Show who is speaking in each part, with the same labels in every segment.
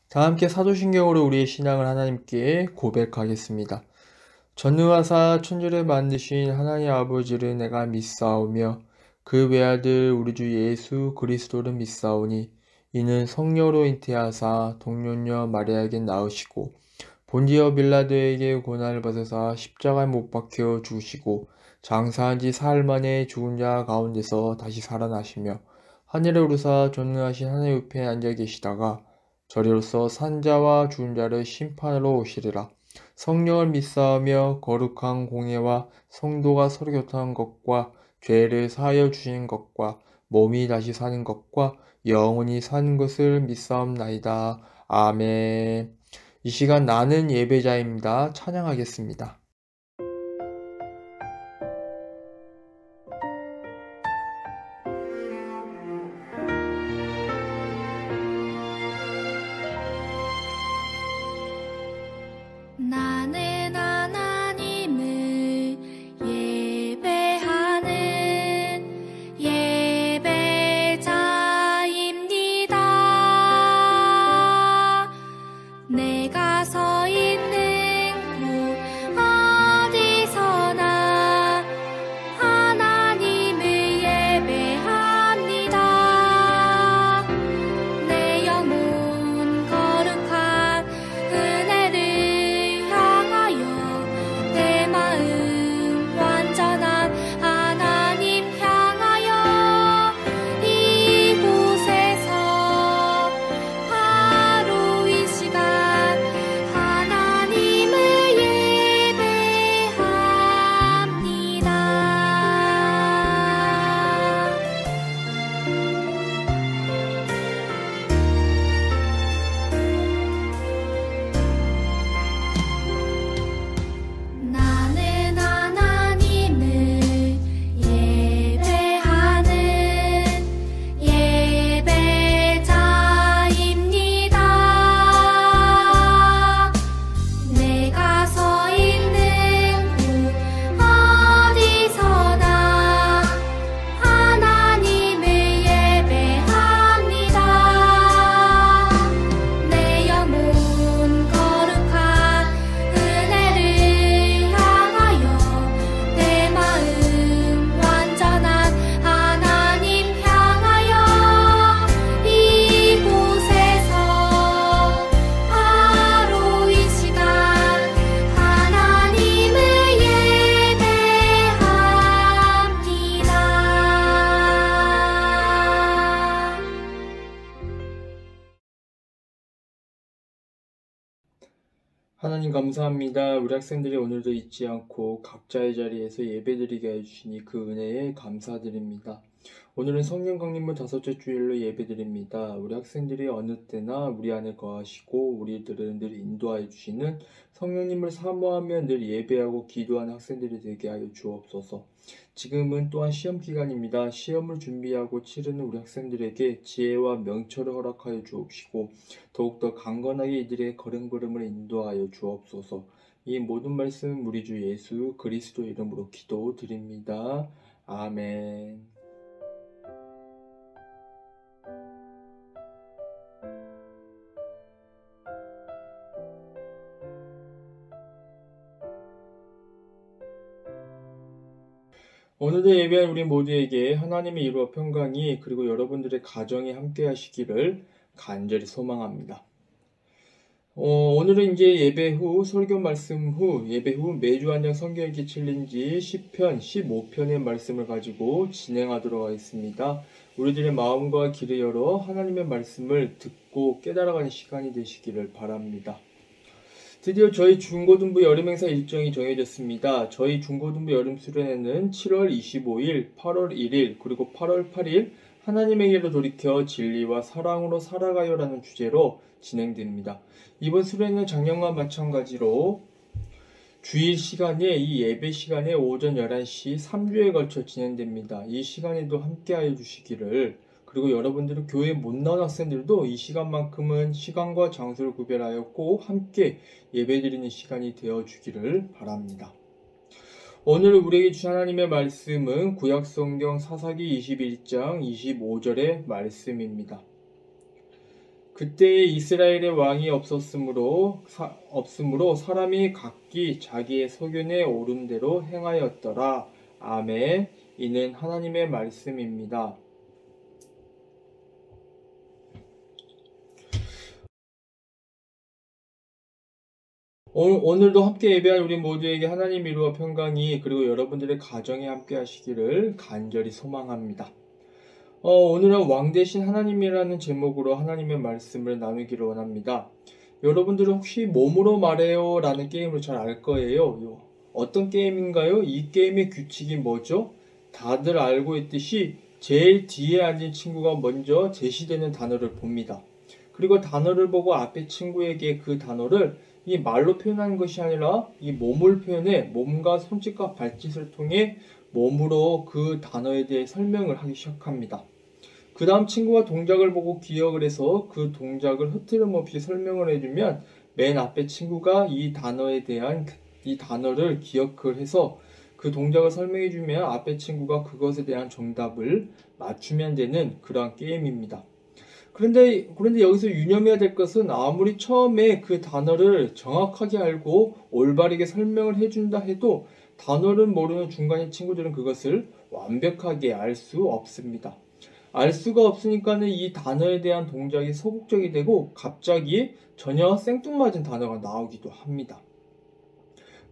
Speaker 1: 다 함께 사도신경으로 우리의 신앙을 하나님께 고백하겠습니다. 전능하사 천지를 만드신 하나님 아버지를 내가 믿사오며 그 외아들 우리 주 예수 그리스도를 믿사오니 이는 성령으로 잉태하사 동년녀 마리아에게 낳으시고 본디어 빌라도에게 고난을 받으사 십자가에 못 박혀 죽으시고 장사한 지 사흘 만에 죽은 자 가운데서 다시 살아나시며 하늘에 오르사 전능하신 하나님 옆에 앉아 계시다가 저리로서 산자와 죽은 자를 심판하러 오시리라. 성령을 믿사오며 거룩한 공예와 성도가 서로 교통한 것과 죄를 사하여 주시는 것과 몸이 다시 사는 것과 영원히 사는 것을 믿사옵나이다. 아멘. 이 시간 나는 예배자입니다. 찬양하겠습니다.
Speaker 2: 나는 하나님을 예배하는 예배자입니다. 내가 서 있는 곳 어디서나 하나님을 예배합니다. 내 영혼 거룩한 은혜를 향하여 내 마음 완전한 하나님 향하여 이곳에서 바로 이 시간 하나님을 예배합니다. 나는 하나님을 예배하는 예배자입니다. 내가 서 있는 곳 어디서나 하나님을 예배합니다. 내 영혼 거룩한 은혜를 향하여 내 마음 완전한 하나님 향하여 이곳에서 바로 이 시간 하나님을 예배합니다.
Speaker 1: 하나님 감사합니다. 우리 학생들이 오늘도 잊지 않고 각자의 자리에서 예배드리게 해주시니 그 은혜에 감사드립니다. 오늘은 성령 강림부 5째 주일로 예배드립니다. 우리 학생들이 어느 때나 우리 안에 거하시고 우리들을 늘 인도하여 주시는 성령님을 사모하며 늘 예배하고 기도하는 학생들이 되게 하여 주옵소서. 지금은 또한 시험 기간입니다. 시험을 준비하고 치르는 우리 학생들에게 지혜와 명철을 허락하여 주옵시고 더욱더 강건하게 이들의 걸음걸음을 인도하여 주옵소서. 이 모든 말씀 우리 주 예수 그리스도 이름으로 기도드립니다. 아멘. 오늘도 예배한 우리 모두에게 하나님의 이루어 평강이 그리고 여러분들의 가정에 함께 하시기를 간절히 소망합니다. 오늘은 이제 예배 후 설교 말씀 후 예배 후 매주 한 장 성경 읽기 챌린지 10편, 15편의 말씀을 가지고 진행하도록 하겠습니다. 우리들의 마음과 귀를 열어 하나님의 말씀을 듣고 깨달아가는 시간이 되시기를 바랍니다. 드디어 저희 중고등부 여름행사 일정이 정해졌습니다. 저희 중고등부 여름 수련회는 7월 25일, 8월 1일, 그리고 8월 8일 하나님에게로 돌이켜 진리와 사랑으로 살아가요라는 주제로 진행됩니다. 이번 수련회는 작년과 마찬가지로 주일 시간에 이 예배 시간에 오전 11시 3주에 걸쳐 진행됩니다. 이 시간에도 함께하여 주시기를, 그리고 여러분들은 교회 못 나온 학생들도 이 시간만큼은 시간과 장소를 구별하여 꼭 함께 예배드리는 시간이 되어주기를 바랍니다. 오늘 우리에게 주신 하나님의 말씀은 구약성경 사사기 21장 25절의 말씀입니다. 그때에 이스라엘의 왕이 없으므로 사람이 각기 자기의 소견에 오른 대로 행하였더라. 아멘. 이는 하나님의 말씀입니다. 오늘도 함께 예배할 우리 모두에게 하나님 위로와 평강이 그리고 여러분들의 가정에 함께 하시기를 간절히 소망합니다. 오늘은 왕 대신 하나님이라는 제목으로 하나님의 말씀을 나누기를 원합니다. 여러분들은 혹시 몸으로 말해요 라는 게임을 잘 알 거예요. 어떤 게임인가요? 이 게임의 규칙이 뭐죠? 다들 알고 있듯이 제일 뒤에 앉은 친구가 먼저 제시되는 단어를 봅니다. 그리고 단어를 보고 앞에 친구에게 그 단어를 이 말로 표현하는 것이 아니라 이 몸을 표현해 몸과 손짓과 발짓을 통해 몸으로 그 단어에 대해 설명을 하기 시작합니다. 그 다음 친구가 동작을 보고 기억을 해서 그 동작을 흐트름 없이 설명을 해주면 맨 앞에 친구가 이 단어에 대한 이 단어를 기억을 해서 그 동작을 설명해주면 앞에 친구가 그것에 대한 정답을 맞추면 되는 그러한 게임입니다. 그런데 여기서 유념해야 될 것은 아무리 처음에 그 단어를 정확하게 알고 올바르게 설명을 해준다 해도 단어를 모르는 중간의 친구들은 그것을 완벽하게 알 수 없습니다. 알 수가 없으니까는 이 단어에 대한 동작이 소극적이 되고 갑자기 전혀 생뚱맞은 단어가 나오기도 합니다.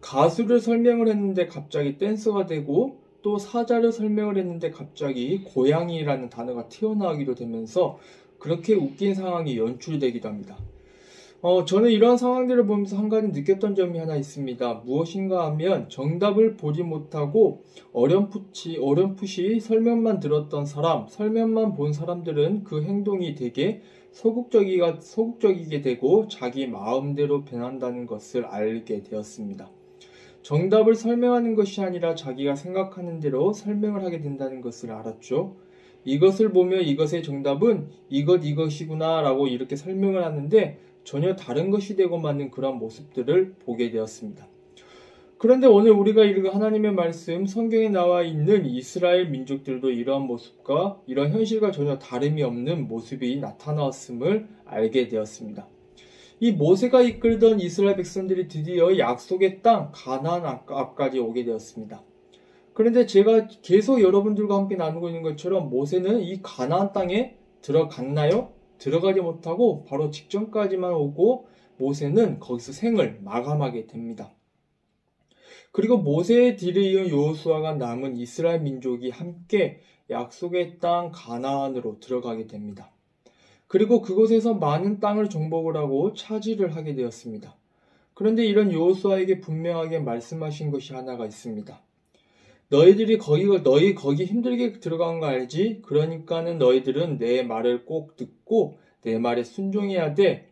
Speaker 1: 가수를 설명을 했는데 갑자기 댄서가 되고 또 사자를 설명을 했는데 갑자기 고양이라는 단어가 튀어나오기도 되면서 그렇게 웃긴 상황이 연출되기도 합니다. 저는 이런 상황들을 보면서 한 가지 느꼈던 점이 하나 있습니다. 무엇인가 하면 정답을 보지 못하고 어렴풋이 설명만 들었던 사람, 설명만 본 사람들은 그 행동이 되게 소극적이게 되고 자기 마음대로 변한다는 것을 알게 되었습니다. 정답을 설명하는 것이 아니라 자기가 생각하는 대로 설명을 하게 된다는 것을 알았죠. 이것을 보며 이것의 정답은 이것이구나 라고 이렇게 설명을 하는데 전혀 다른 것이 되고 마는 그런 모습들을 보게 되었습니다. 그런데 오늘 우리가 읽은 하나님의 말씀, 성경에 나와 있는 이스라엘 민족들도 이러한 모습과 이런 현실과 전혀 다름이 없는 모습이 나타나왔음을 알게 되었습니다. 이 모세가 이끌던 이스라엘 백성들이 드디어 약속의 땅 가나안 앞까지 오게 되었습니다. 그런데 제가 계속 여러분들과 함께 나누고 있는 것처럼 모세는 이 가나안 땅에 들어갔나요? 들어가지 못하고 바로 직전까지만 오고 모세는 거기서 생을 마감하게 됩니다. 그리고 모세의 뒤를 이은 여호수아가 남은 이스라엘 민족이 함께 약속의 땅 가나안으로 들어가게 됩니다. 그리고 그곳에서 많은 땅을 정복을 하고 차지를 하게 되었습니다. 그런데 이런 여호수아에게 분명하게 말씀하신 것이 하나가 있습니다. 너희 거기 힘들게 들어간 거 알지? 그러니까는 너희들은 내 말을 꼭 듣고 내 말에 순종해야 돼.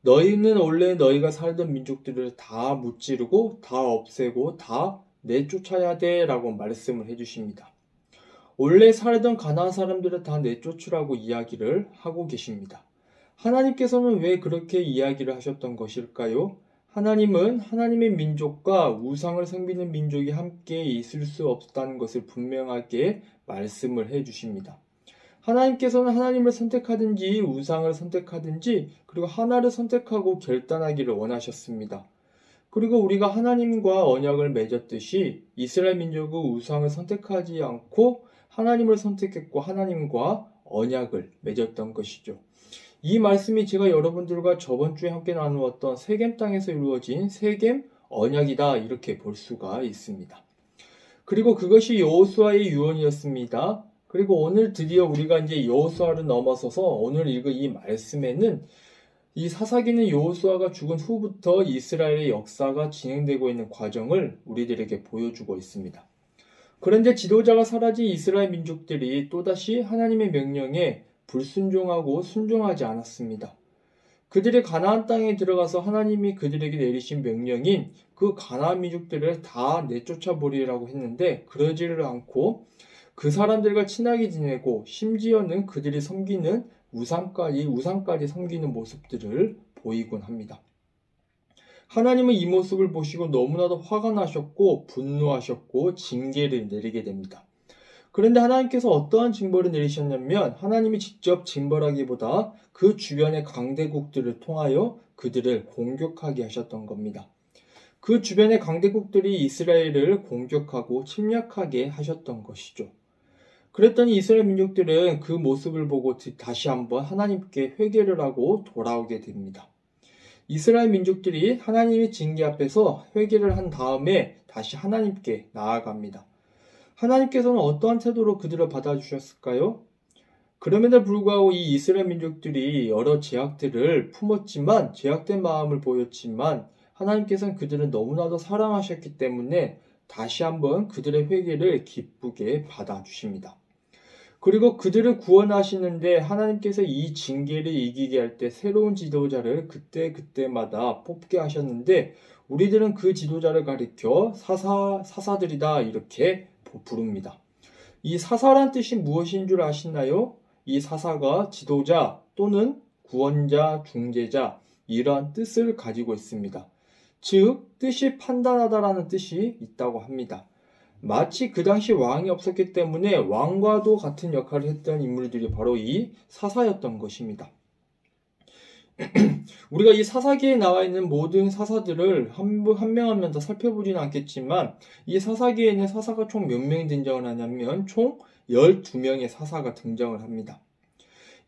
Speaker 1: 너희는 원래 너희가 살던 민족들을 다 무찌르고 다 없애고 다 내쫓아야 돼 라고 말씀을 해주십니다. 원래 살던 가나안 사람들을 다 내쫓으라고 이야기를 하고 계십니다. 하나님께서는 왜 그렇게 이야기를 하셨던 것일까요? 하나님은 하나님의 민족과 우상을 섬기는 민족이 함께 있을 수 없다는 것을 분명하게 말씀을 해주십니다. 하나님께서는 하나님을 선택하든지 우상을 선택하든지 그리고 하나를 선택하고 결단하기를 원하셨습니다. 그리고 우리가 하나님과 언약을 맺었듯이 이스라엘 민족은 우상을 선택하지 않고 하나님을 선택했고 하나님과 언약을 맺었던 것이죠. 이 말씀이 제가 여러분들과 저번 주에 함께 나누었던 세겜 땅에서 이루어진 세겜 언약이다 이렇게 볼 수가 있습니다. 그리고 그것이 여호수아의 유언이었습니다. 그리고 오늘 드디어 우리가 이제 여호수아를 넘어서서 오늘 읽은 이 말씀에는 이 사사기는 여호수아가 죽은 후부터 이스라엘의 역사가 진행되고 있는 과정을 우리들에게 보여주고 있습니다. 그런데 지도자가 사라진 이스라엘 민족들이 또다시 하나님의 명령에 불순종하고 순종하지 않았습니다. 그들이 가나안 땅에 들어가서 하나님이 그들에게 내리신 명령인 그 가나안 민족들을 다 내쫓아 버리라고 했는데 그러지를 않고 그 사람들과 친하게 지내고 심지어는 그들이 섬기는 우상까지 섬기는 모습들을 보이곤 합니다. 하나님은 이 모습을 보시고 너무나도 화가 나셨고 분노하셨고 징계를 내리게 됩니다. 그런데 하나님께서 어떠한 징벌을 내리셨냐면 하나님이 직접 징벌하기보다 그 주변의 강대국들을 통하여 그들을 공격하게 하셨던 겁니다. 그 주변의 강대국들이 이스라엘을 공격하고 침략하게 하셨던 것이죠. 그랬더니 이스라엘 민족들은 그 모습을 보고 다시 한번 하나님께 회개를 하고 돌아오게 됩니다. 이스라엘 민족들이 하나님의 징계 앞에서 회개를 한 다음에 다시 하나님께 나아갑니다. 하나님께서는 어떠한 태도로 그들을 받아주셨을까요? 그럼에도 불구하고 이 이스라엘 민족들이 여러 제약들을 품었지만, 제약된 마음을 보였지만 하나님께서는 그들을 너무나도 사랑하셨기 때문에 다시 한번 그들의 회개를 기쁘게 받아주십니다. 그리고 그들을 구원하시는데 하나님께서 이 징계를 이기게 할 때 새로운 지도자를 그때마다 뽑게 하셨는데 우리들은 그 지도자를 가리켜 사사들이다 이렇게 부릅니다. 이 사사란 뜻이 무엇인 줄 아시나요? 이 사사가 지도자 또는 구원자, 중재자 이러한 뜻을 가지고 있습니다. 즉 뜻이 판단하다라는 뜻이 있다고 합니다. 마치 그 당시 왕이 없었기 때문에 왕과도 같은 역할을 했던 인물들이 바로 이 사사였던 것입니다. 우리가 이 사사기에 나와 있는 모든 사사들을 한 명 한 명 다 살펴보지는 않겠지만 이 사사기에는 사사가 총 몇 명이 등장을 하냐면 총 12명의 사사가 등장을 합니다.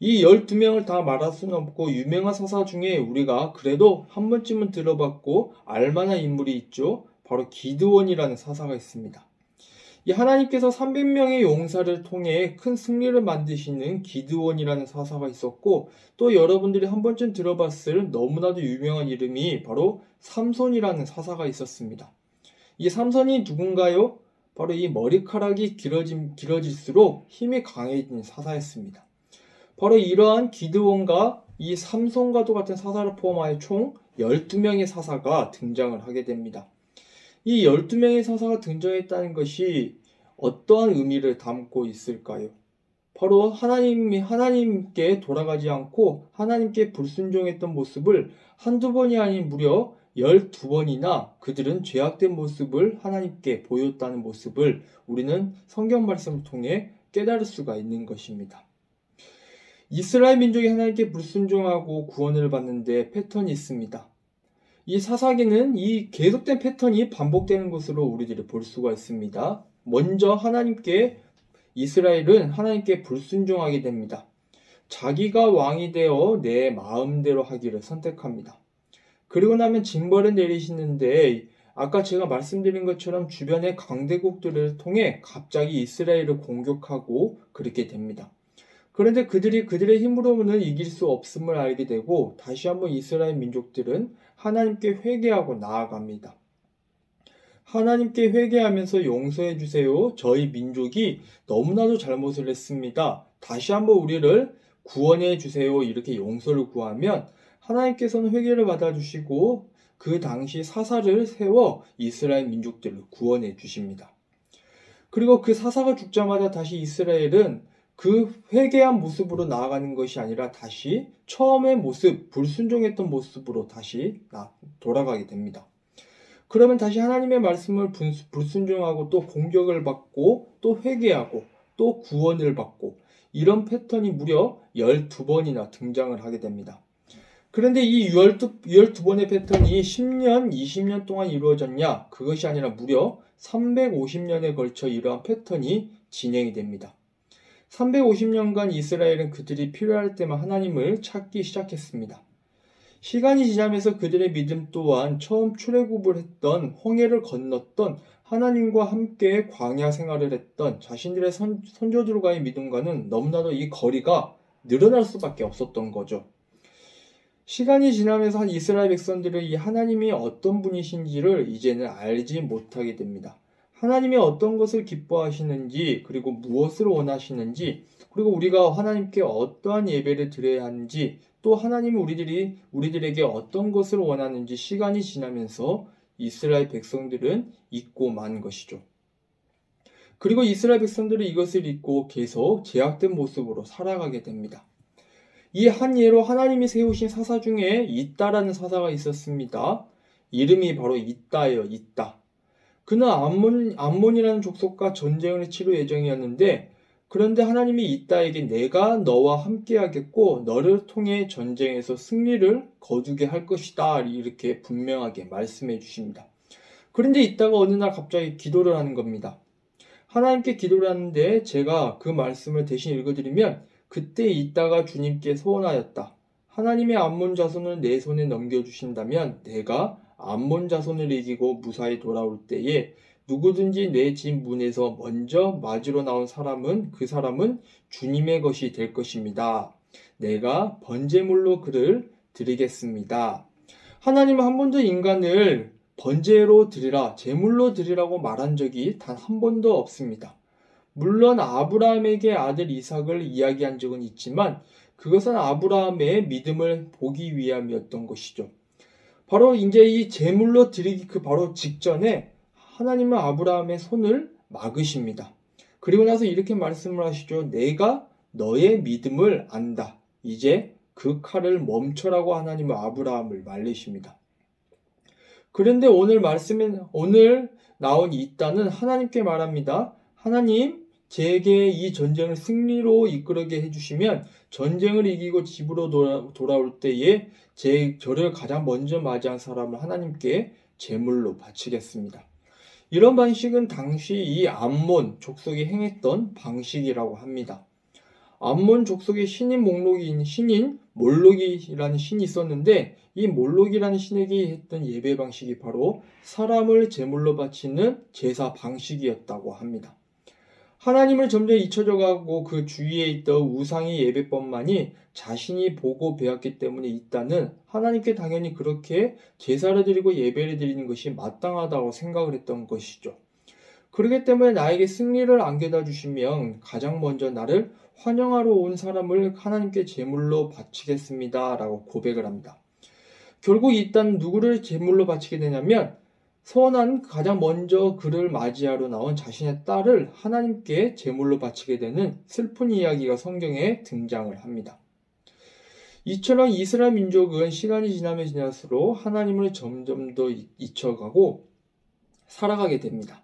Speaker 1: 이 12명을 다 말할 수는 없고 유명한 사사 중에 우리가 그래도 한 번쯤은 들어봤고 알만한 인물이 있죠. 바로 기드온이라는 사사가 있습니다. 이 하나님께서 300명의 용사를 통해 큰 승리를 만드시는 기드온이라는 사사가 있었고 또 여러분들이 한 번쯤 들어봤을 너무나도 유명한 이름이 바로 삼손이라는 사사가 있었습니다. 이 삼손이 누군가요? 바로 이 머리카락이 길어질수록 힘이 강해진 사사였습니다. 바로 이러한 기드온과 이 삼손과도 같은 사사를 포함하여 총 12명의 사사가 등장을 하게 됩니다. 이 12명의 사사가 등장했다는 것이 어떠한 의미를 담고 있을까요? 바로 하나님께 돌아가지 않고 하나님께 불순종했던 모습을 한두 번이 아닌 무려 12번이나 그들은 죄악된 모습을 하나님께 보였다는 모습을 우리는 성경 말씀을 통해 깨달을 수가 있는 것입니다. 이스라엘 민족이 하나님께 불순종하고 구원을 받는데 패턴이 있습니다. 이 사사기는 이 계속된 패턴이 반복되는 것으로 우리들이 볼 수가 있습니다. 먼저 이스라엘은 하나님께 불순종하게 됩니다. 자기가 왕이 되어 내 마음대로 하기를 선택합니다. 그리고 나면 징벌을 내리시는데 아까 제가 말씀드린 것처럼 주변의 강대국들을 통해 갑자기 이스라엘을 공격하고 그렇게 됩니다. 그런데 그들의 힘으로는 이길 수 없음을 알게 되고 다시 한번 이스라엘 민족들은 하나님께 회개하고 나아갑니다. 하나님께 회개하면서 용서해 주세요. 저희 민족이 너무나도 잘못을 했습니다. 다시 한번 우리를 구원해 주세요. 이렇게 용서를 구하면 하나님께서는 회개를 받아주시고 그 당시 사사를 세워 이스라엘 민족들을 구원해 주십니다. 그리고 그 사사가 죽자마자 다시 이스라엘은 그 회개한 모습으로 나아가는 것이 아니라 다시 처음의 모습, 불순종했던 모습으로 다시 돌아가게 됩니다. 그러면 다시 하나님의 말씀을 불순종하고 또 공격을 받고 또 회개하고 또 구원을 받고 이런 패턴이 무려 12번이나 등장을 하게 됩니다. 그런데 이 12번의 패턴이 10년, 20년 동안 이루어졌냐? 그것이 아니라 무려 350년에 걸쳐 이러한 패턴이 진행이 됩니다. 350년간 이스라엘은 그들이 필요할 때만 하나님을 찾기 시작했습니다. 시간이 지나면서 그들의 믿음 또한 처음 출애굽을 했던 홍해를 건넜던 하나님과 함께 광야 생활을 했던 자신들의 선조들과의 믿음과는 너무나도 이 거리가 늘어날 수밖에 없었던 거죠. 시간이 지나면서 이스라엘 백성들은 이 하나님이 어떤 분이신지를 이제는 알지 못하게 됩니다. 하나님이 어떤 것을 기뻐하시는지, 그리고 무엇을 원하시는지, 그리고 우리가 하나님께 어떠한 예배를 드려야 하는지, 또 하나님이 우리들에게 어떤 것을 원하는지 시간이 지나면서 이스라엘 백성들은 잊고 만 것이죠. 그리고 이스라엘 백성들은 이것을 잊고 계속 제약된 모습으로 살아가게 됩니다. 이 한 예로 하나님이 세우신 사사 중에 이따라는 사사가 있었습니다. 이름이 바로 이따예요. 이따. 그는 암몬이라는 족속과 전쟁을 치를 예정이었는데 그런데 하나님이 이따에게 내가 너와 함께하겠고 너를 통해 전쟁에서 승리를 거두게 할 것이다 이렇게 분명하게 말씀해 주십니다. 그런데 이따가 어느 날 갑자기 기도를 하는 겁니다. 하나님께 기도를 하는데 제가 그 말씀을 대신 읽어드리면 그때 이따가 주님께 소원하였다. 하나님의 암몬 자손을 내 손에 넘겨주신다면 내가 암몬 자손을 이기고 무사히 돌아올 때에 누구든지 내 집 문에서 먼저 맞으러 나온 그 사람은 주님의 것이 될 것입니다. 내가 번제물로 그를 드리겠습니다. 하나님은 한 번도 인간을 번제로 드리라, 제물로 드리라고 말한 적이 단 한 번도 없습니다. 물론 아브라함에게 아들 이삭을 이야기한 적은 있지만 그것은 아브라함의 믿음을 보기 위함이었던 것이죠. 바로 이제 이 제물로 드리기 그 바로 직전에 하나님은 아브라함의 손을 막으십니다. 그리고 나서 이렇게 말씀을 하시죠. 내가 너의 믿음을 안다. 이제 그 칼을 멈춰라고 하나님은 아브라함을 말리십니다. 그런데 오늘 나온 이따는 하나님께 말합니다. 하나님, 제게 이 전쟁을 승리로 이끌게 해주시면 전쟁을 이기고 집으로 돌아올 때에 저를 가장 먼저 맞이한 사람을 하나님께 제물로 바치겠습니다. 이런 방식은 당시 이 암몬 족속이 행했던 방식이라고 합니다. 암몬 족속의 신인 몰록이라는 신이 있었는데 이 몰록이라는 신에게 했던 예배 방식이 바로 사람을 제물로 바치는 제사 방식이었다고 합니다. 하나님을 점점 잊혀져가고 그 주위에 있던 우상의 예배법만이 자신이 보고 배웠기 때문에 이따는 하나님께 당연히 그렇게 제사를 드리고 예배를 드리는 것이 마땅하다고 생각을 했던 것이죠. 그렇기 때문에 나에게 승리를 안겨다 주시면 가장 먼저 나를 환영하러 온 사람을 하나님께 제물로 바치겠습니다 라고 고백을 합니다. 결국 이딴 누구를 제물로 바치게 되냐면 소원한 가장 먼저 그를 맞이하러 나온 자신의 딸을 하나님께 제물로 바치게 되는 슬픈 이야기가 성경에 등장을 합니다. 이처럼 이스라엘 민족은 시간이 지나면 지날수록 하나님을 점점 더 잊혀가고 살아가게 됩니다.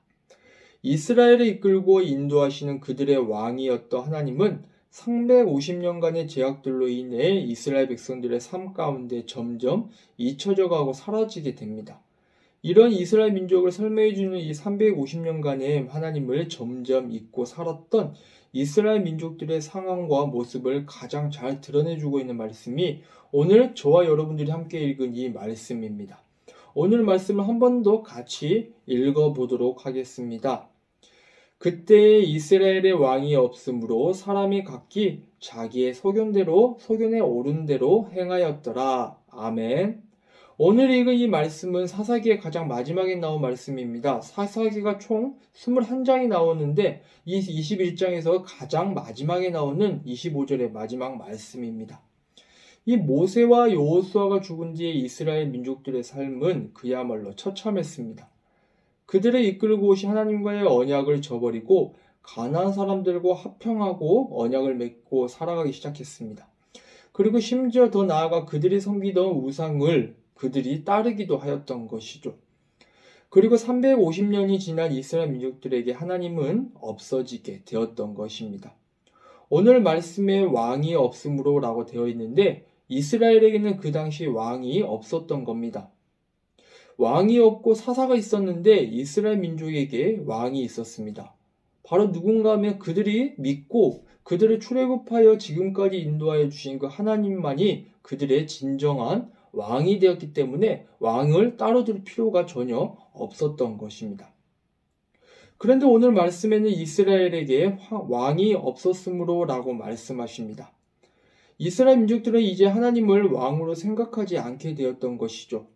Speaker 1: 이스라엘을 이끌고 인도하시는 그들의 왕이었던 하나님은 350년간의 제약들로 인해 이스라엘 백성들의 삶 가운데 점점 잊혀져 가고 사라지게 됩니다. 이런 이스라엘 민족을 설명해주는 이 350년간의 하나님을 점점 잊고 살았던 이스라엘 민족들의 상황과 모습을 가장 잘 드러내주고 있는 말씀이 오늘 저와 여러분들이 함께 읽은 이 말씀입니다. 오늘 말씀을 한 번 더 같이 읽어보도록 하겠습니다. 그때 이스라엘의 왕이 없으므로 사람이 각기 자기의 소견에 오른 대로 행하였더라. 아멘. 오늘 읽은 이 말씀은 사사기의 가장 마지막에 나온 말씀입니다. 사사기가 총 21장이 나오는데 이 21장에서 가장 마지막에 나오는 25절의 마지막 말씀입니다. 이 모세와 여호수아가 죽은 뒤에 이스라엘 민족들의 삶은 그야말로 처참했습니다. 그들을 이끌고 오신 하나님과의 언약을 저버리고 가나안 사람들과 화평하고 언약을 맺고 살아가기 시작했습니다. 그리고 심지어 더 나아가 그들이 섬기던 우상을 그들이 따르기도 하였던 것이죠. 그리고 350년이 지난 이스라엘 민족들에게 하나님은 없어지게 되었던 것입니다. 오늘 말씀에 왕이 없으므로 라고 되어 있는데 이스라엘에게는 그 당시 왕이 없었던 겁니다. 왕이 없고 사사가 있었는데 이스라엘 민족에게 왕이 있었습니다. 바로 누군가 하면 그들이 믿고 그들을 출애굽하여 지금까지 인도하여 주신 그 하나님만이 그들의 진정한 왕이 되었기 때문에 왕을 따로 들 필요가 전혀 없었던 것입니다. 그런데 오늘 말씀에는 이스라엘에게 왕이 없었으므로 라고 말씀하십니다. 이스라엘 민족들은 이제 하나님을 왕으로 생각하지 않게 되었던 것이죠.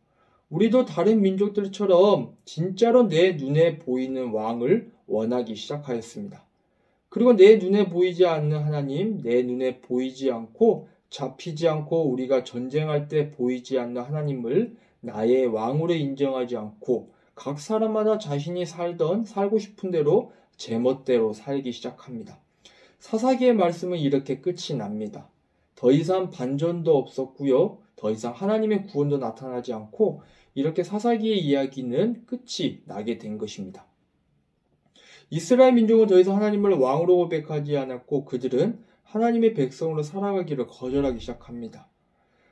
Speaker 1: 우리도 다른 민족들처럼 진짜로 내 눈에 보이는 왕을 원하기 시작하였습니다. 그리고 내 눈에 보이지 않는 하나님, 내 눈에 보이지 않고 잡히지 않고 우리가 전쟁할 때 보이지 않는 하나님을 나의 왕으로 인정하지 않고 각 사람마다 자신이 살고 싶은 대로 제멋대로 살기 시작합니다. 사사기의 말씀은 이렇게 끝이 납니다. 더 이상 반전도 없었고요. 더 이상 하나님의 구원도 나타나지 않고 이렇게 사사기의 이야기는 끝이 나게 된 것입니다. 이스라엘 민족은 더 이상 하나님을 왕으로 고백하지 않았고 그들은 하나님의 백성으로 살아가기를 거절하기 시작합니다.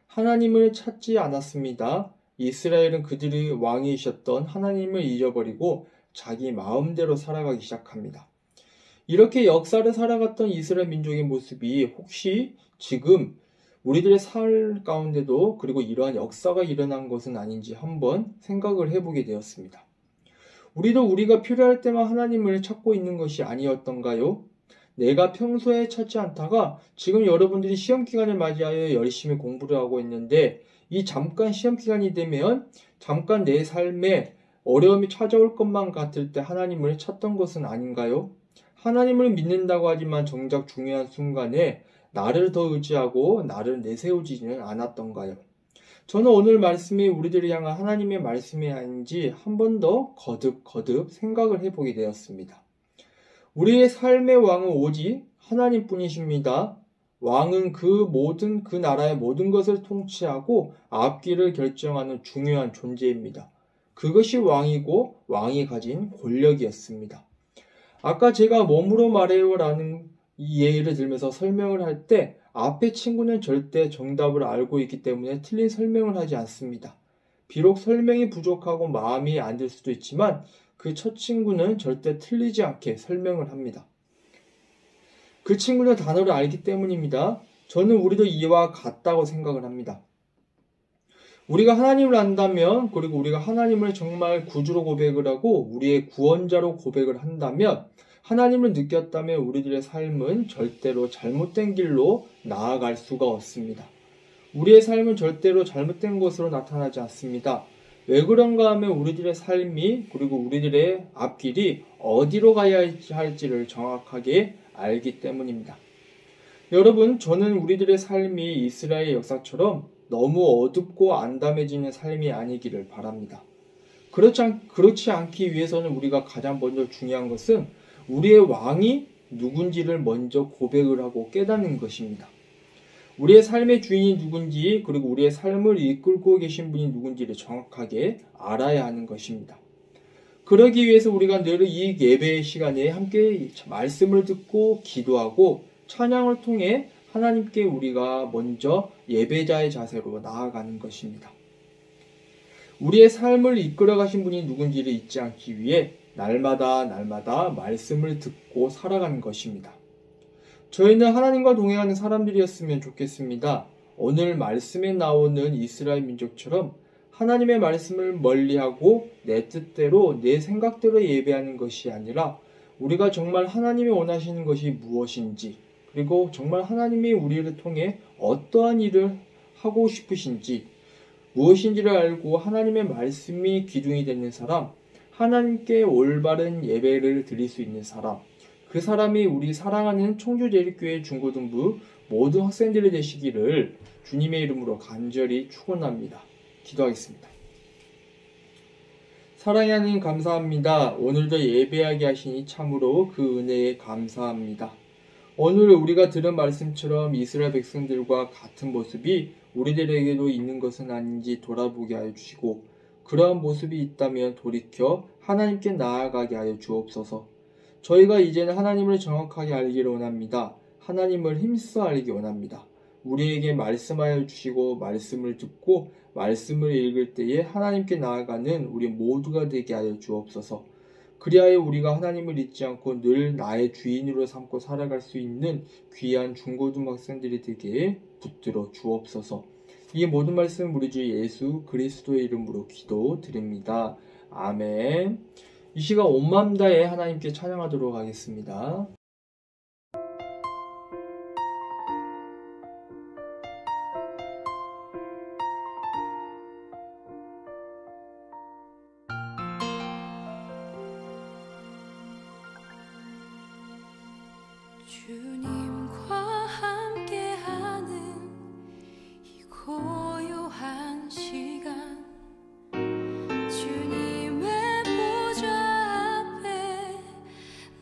Speaker 1: 하나님을 찾지 않았습니다. 이스라엘은 그들의 왕이셨던 하나님을 잊어버리고 자기 마음대로 살아가기 시작합니다. 이렇게 역사를 살아갔던 이스라엘 민족의 모습이 혹시 지금 우리들의 삶 가운데도 그리고 이러한 역사가 일어난 것은 아닌지 한번 생각을 해보게 되었습니다. 우리도 우리가 필요할 때만 하나님을 찾고 있는 것이 아니었던가요? 내가 평소에 찾지 않다가 지금 여러분들이 시험기간을 맞이하여 열심히 공부를 하고 있는데 이 잠깐 시험기간이 되면 잠깐 내 삶에 어려움이 찾아올 것만 같을 때 하나님을 찾던 것은 아닌가요? 하나님을 믿는다고 하지만 정작 중요한 순간에 나를 더 의지하고 나를 내세우지는 않았던가요? 저는 오늘 말씀이 우리들을 향한 하나님의 말씀이 아닌지 한 번 더 거듭 생각을 해보게 되었습니다. 우리의 삶의 왕은 오직 하나님뿐이십니다. 왕은 그 나라의 모든 것을 통치하고 앞길을 결정하는 중요한 존재입니다. 그것이 왕이고 왕이 가진 권력이었습니다. 아까 제가 몸으로 말해요라는 이 예를 들면서 설명을 할 때 앞에 친구는 절대 정답을 알고 있기 때문에 틀린 설명을 하지 않습니다. 비록 설명이 부족하고 마음이 안 들 수도 있지만 그 첫 친구는 절대 틀리지 않게 설명을 합니다. 그 친구는 단어를 알기 때문입니다. 저는 우리도 이와 같다고 생각을 합니다. 우리가 하나님을 안다면 그리고 우리가 하나님을 정말 구주로 고백을 하고 우리의 구원자로 고백을 한다면 하나님을 느꼈다면 우리들의 삶은 절대로 잘못된 길로 나아갈 수가 없습니다. 우리의 삶은 절대로 잘못된 것으로 나타나지 않습니다. 왜 그런가 하면 우리들의 삶이 그리고 우리들의 앞길이 어디로 가야 할지를 정확하게 알기 때문입니다. 여러분, 저는 우리들의 삶이 이스라엘 역사처럼 너무 어둡고 암담해지는 삶이 아니기를 바랍니다. 그렇지 않기 위해서는 우리가 가장 먼저 중요한 것은 우리의 왕이 누군지를 먼저 고백을 하고 깨닫는 것입니다. 우리의 삶의 주인이 누군지 그리고 우리의 삶을 이끌고 계신 분이 누군지를 정확하게 알아야 하는 것입니다. 그러기 위해서 우리가 늘 이 예배의 시간에 함께 말씀을 듣고 기도하고 찬양을 통해 하나님께 우리가 먼저 예배자의 자세로 나아가는 것입니다. 우리의 삶을 이끌어 가신 분이 누군지를 잊지 않기 위해 날마다 말씀을 듣고 살아가는 것입니다. 저희는 하나님과 동행하는 사람들이었으면 좋겠습니다. 오늘 말씀에 나오는 이스라엘 민족처럼 하나님의 말씀을 멀리하고 내 뜻대로 내 생각대로 예배하는 것이 아니라 우리가 정말 하나님이 원하시는 것이 무엇인지 그리고 정말 하나님이 우리를 통해 어떠한 일을 하고 싶으신지 무엇인지를 알고 하나님의 말씀이 기둥이 되는 사람, 하나님께 올바른 예배를 드릴 수 있는 사람, 그 사람이 우리 사랑하는 청주제일교회 중고등부 모든 학생들이 되시기를 주님의 이름으로 간절히 축원합니다. 기도하겠습니다. 사랑의 하나님 감사합니다. 오늘도 예배하게 하시니 참으로 그 은혜에 감사합니다. 오늘 우리가 들은 말씀처럼 이스라엘 백성들과 같은 모습이 우리들에게도 있는 것은 아닌지 돌아보게 하여 주시고 그러한 모습이 있다면 돌이켜 하나님께 나아가게 하여 주옵소서. 저희가 이제는 하나님을 정확하게 알기를 원합니다. 하나님을 힘써 알기 원합니다. 우리에게 말씀하여 주시고 말씀을 듣고 말씀을 읽을 때에 하나님께 나아가는 우리 모두가 되게 하여 주옵소서. 그리하여 우리가 하나님을 잊지 않고 늘 나의 주인으로 삼고 살아갈 수 있는 귀한 중고등학생들이 되게 붙들어 주옵소서. 이 모든 말씀 우리 주 예수 그리스도의 이름으로 기도드립니다. 아멘. 이 시간 온 마음 다해 하나님께 찬양하도록 하겠습니다.
Speaker 2: 주님과 함께하는 이 고요한 시간 주님의 보좌 앞에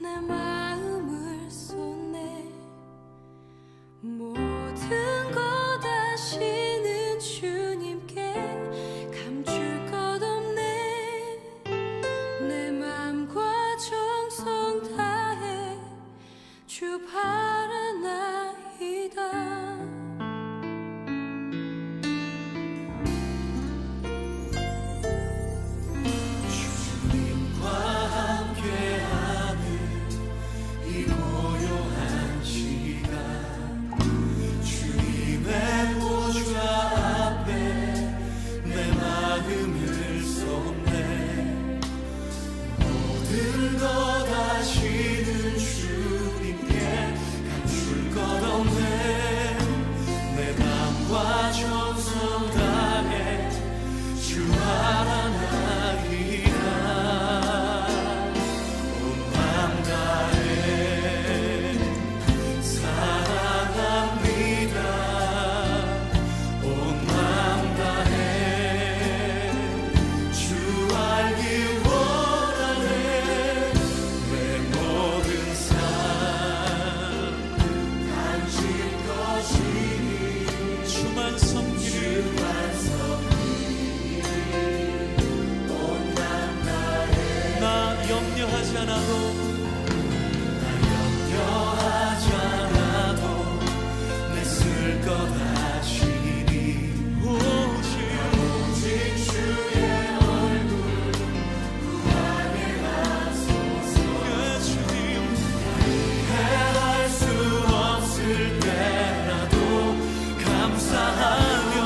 Speaker 2: 내 마음을 쏟네 모든 것 아시는 주님께 감출 것
Speaker 3: 것 아시니 오직 주의 얼굴 구하게 하소서. 주님 해할 수 없을 때라도 감사하며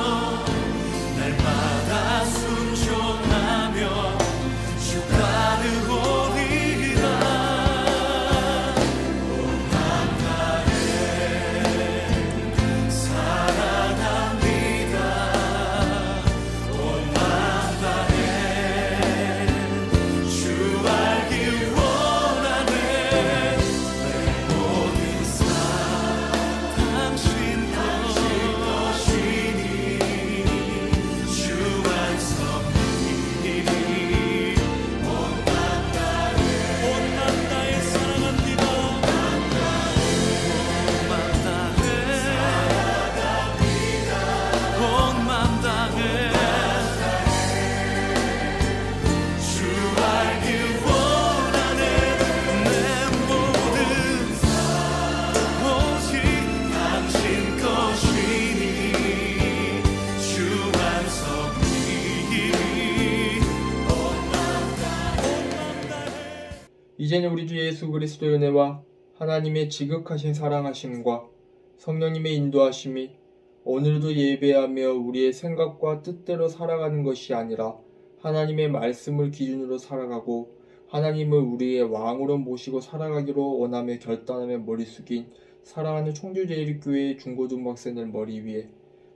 Speaker 3: 날마다 순종하며 주 따르오리라. 온 맘 다해 사랑합니다. 온 맘 다해 주 알기 원하네. 내 모든 삶 당신 것이니 주 완성이니 온 맘 다해 사랑합니다. 온 맘 다해 주 알기 원하네. 내 모든 삶 오직 당신 것이니 주 완성이니 온 맘 다해.
Speaker 1: 이제는 우리 주 예수 그리스도의 은혜와 하나님의 지극하신 사랑하심과 성령님의 인도하심이 오늘도 예배하며 우리의 생각과 뜻대로 살아가는 것이 아니라 하나님의 말씀을 기준으로 살아가고 하나님을 우리의 왕으로 모시고 살아가기로 원하며 결단하며 머리 숙인 사랑하는 청주제일교회 중고등학생들 머리 위에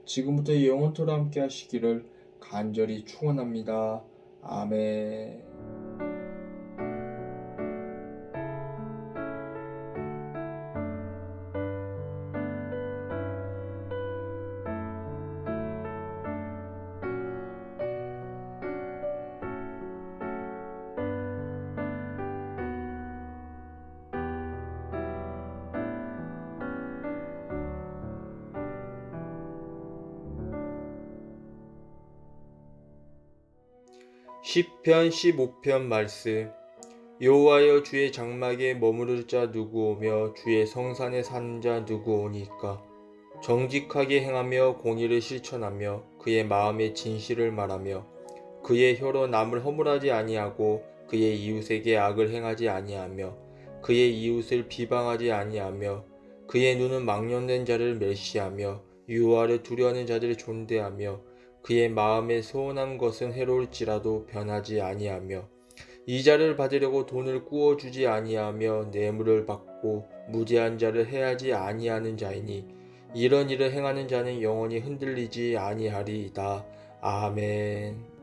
Speaker 1: 지금부터 영원토록 함께 하시기를 간절히 축원합니다. 아멘. 시편 15편 말씀. 여호와여, 주의 장막에 머무를 자 누구 오며 주의 성산에 사는 자 누구 오니까. 정직하게 행하며 공의를 실천하며 그의 마음에 진실을 말하며 그의 혀로 남을 허물하지 아니하고 그의 이웃에게 악을 행하지 아니하며 그의 이웃을 비방하지 아니하며 그의 눈은 망령된 자를 멸시하며 여호와를 두려워하는 자들을 존대하며 그의 마음에 소원한 것은 해로울지라도 변하지 아니하며 이자를 받으려고 돈을 꾸어주지 아니하며 뇌물을 받고 무죄한 자를 해하지 아니하는 자이니 이런 일을 행하는 자는 영원히 흔들리지 아니하리이다. 아멘.